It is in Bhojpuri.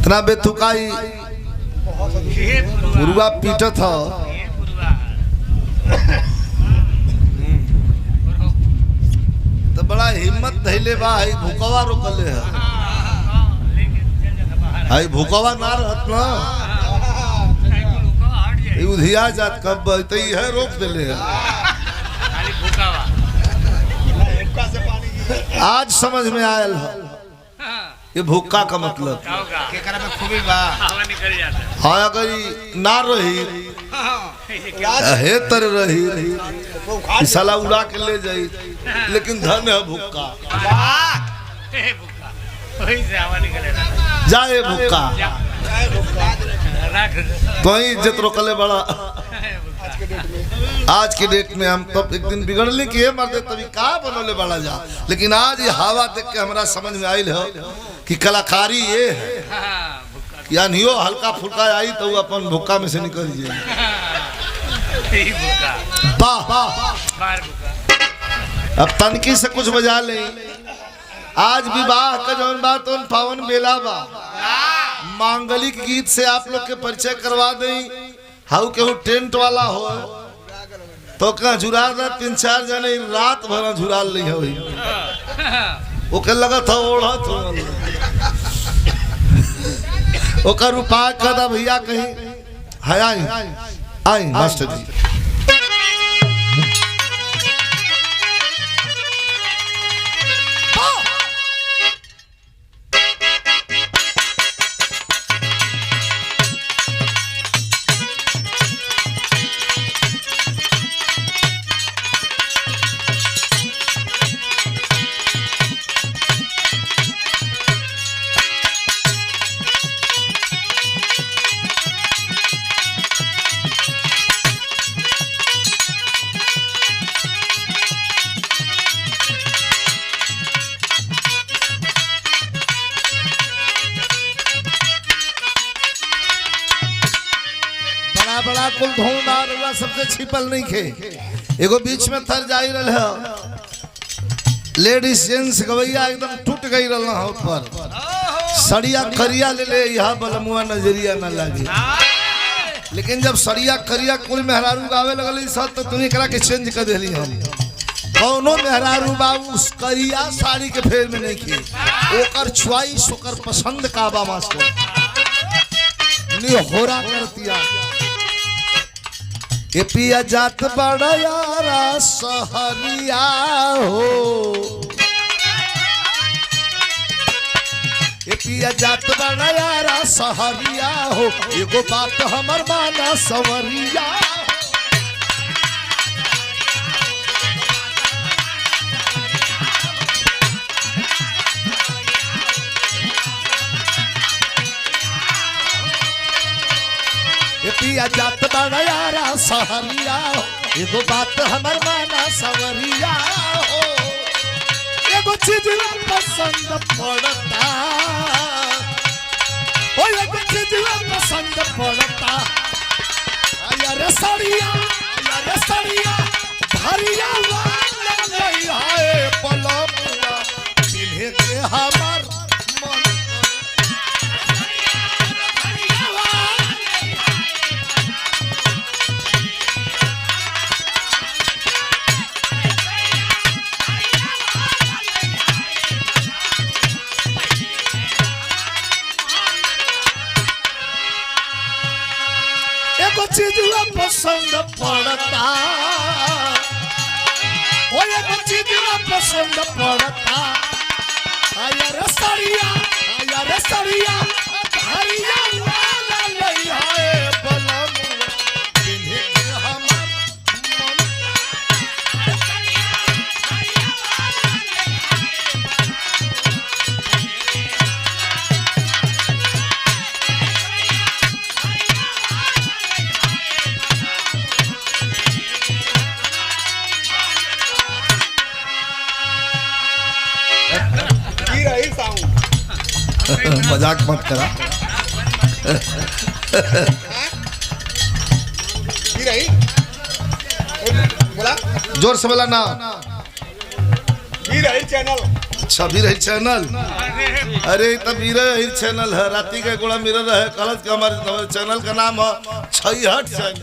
इतना बेतुकाई पुरुआ पीटा था तो बड़ा हिम्मत धैले बा है भूकवा रोकले है हाय भूकवा ना रहत ना उधिया जात कब तो है रोक देले है। आज समझ में आयल है ये भूखा का मतलब हाँ अगर ना रही है तर रही साला उड़ा के ले जाई लेकिन धन है भूखा जाए भूखा तो ही इज्जत रोकले बड़ा। आज के डेट में हम तब एक दिन बिगड़ले कि ये मर्दे तभी का बनोले बड़ा जा लेकिन आज ये हवा देख के हमारा समझ में आयल है कि कलाकारी ये है यानी यो हल्का फुल्का आई तो अपन भूखा में से निकल जाए। अब तनकी से कुछ बजा ले आज विवाह का जौन बात उन पावन बेला बा मांगलिक गीत से आप लोग के परिचय करवा दें। हाउ के टेंट वाला हो तो क्या झुरा दा 3-4 जने रात भर झुरा ली है ओके लगा था ओढ़ा तो ओकर उपाय कदा भैया कहीं हाय आई मास्टर जी बड़ा कुल धोनार वाला सबसे छिपल नहीं खे एगो बीच में थर जाई रहल है लेडीज जेंट्स गवैया एकदम टूट गई रहल है ऊपर सड़िया करिया ले ले यहाँ बलमुआ नजरिया ना लगी लेकिन जब सड़िया करिया कुल मेहरारू गावे लगल सब तो तुम्हें करा के चेंज कर देली हम कौनो मेहरारू बाबू उस करिया साड़ी के फेर में नहीं खे ओकर च्वाइस ओकर पसंद का बा मास्टर नी होरा करतिया ये पिया जात बड़ा यारा सहरिया हो ये पिया जात बड़ा यारा सहरिया हो एगो बात हमर माना सवरिया पिया जात बड़ा यारा सहरिया हो एगो बात हमर माना सवरिया हो एगो चीज पसंद पड़ता ओ एगो चीज पसंद पड़ता यार सड़िया धरिया वाला नहीं है पलमुआ मिले के हमर मन चीज पसंद पड़ता वो एक चीज पसंद पड़ता यार सड़िया हरिया वाला नहीं है बलमुआ मिले के हमर मन मजाक मत करा बोला जोर से बोला ना चैनल अच्छा भी रही चैनल अरे तब चैनल है राती के गोड़ा मिरर है कलच का हमारे चैनल का नाम है 6 चैनल